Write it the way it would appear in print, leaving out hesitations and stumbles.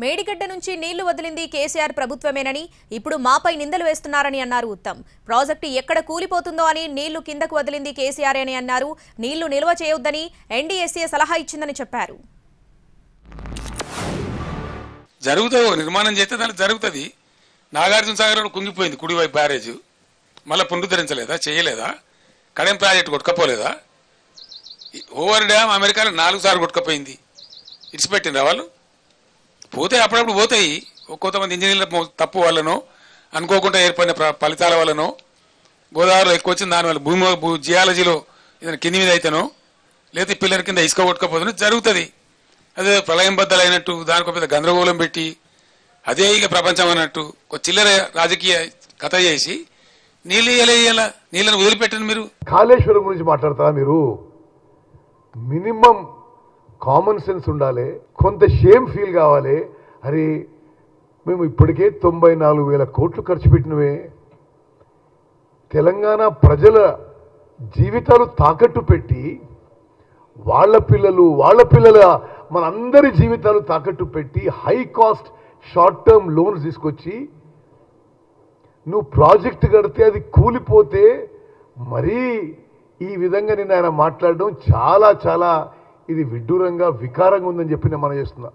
మేడిగడ్డ నుంచి నీళ్లు వదిలింది కేసీఆర్ ప్రభుత్వమేనని ఇప్పుడు మాపై నిందలు వేస్తున్నారని అన్నారు ఉత్తమ్. ప్రాజెక్టు ఎక్కడ కూలిపోతుందో అని నీళ్లు కిందకు వదిలింది కేసీఆర్ అని అన్నారు. నీళ్లు నిల్వ చేయొద్దని ఎన్డీఎస్ఏ సలహా ఇచ్చిందని చెప్పారు. జరుగుతుంది నిర్మాణం చేస్తే దానికి జరుగుతుంది. నాగార్జున సాగర్ కుంగిపోయింది, కుడివైపు బ్యారేజ్ మళ్ళీ పునరుద్ధరించలేదా, చేయలేదా? కడెం ప్రాజెక్టు కొట్టుకపోలేదా? ఓవర్ డ్యామ్ అమెరికాలో 4 సార్లు కొట్టుకపోయింది. ఇడిచిపెట్టిండ్రా వాళ్ళు? పోతే అప్పుడప్పుడు పోతాయి. కొంతమంది ఇంజనీర్ల తప్పు వల్లనో అనుకోకుండా ఏర్పడిన ఫలితాల వల్లనో గోదావరిలో ఎక్కువ వచ్చింది, దానివల్ల జియాలజీలో ఏదైనా కింది మీద అయితేనో లేకపోతే పిల్లల కింద ఇసుక కొట్టుకపోతుందో జరుగుతుంది. అదే ప్రళయం బద్దలైనట్టు దానికి పెద్ద గందరగోళం పెట్టి అదే ఇక ప్రపంచం అన్నట్టు ఒక చిల్లర రాజకీయ కథ చేసి నీళ్ళను వదిలిపెట్టండి. మీరు కాళేశ్వరం గురించి మాట్లాడతారా? మీరు మినిమం కామన్ సెన్స్ ఉండాలి, కొంత షేమ్ ఫీల్ కావాలి. అరే మేము ఇప్పటికే 94,000 కోట్లు ఖర్చు పెట్టినవే, తెలంగాణ ప్రజల జీవితాలు తాకట్టు పెట్టి వాళ్ళ పిల్లల మనందరి జీవితాలు తాకట్టు పెట్టి high cost short term loans తీసుకొచ్చి నువ్వు ప్రాజెక్ట్ కడితే అది కూలిపోతే మరీ ఈ విధంగా నిన్న ఆయన మాట్లాడడం చాలా చాలా ఇది విడ్డూరంగా వికారంగా ఉందని చెప్పి నేను మనం చేస్తున్నా.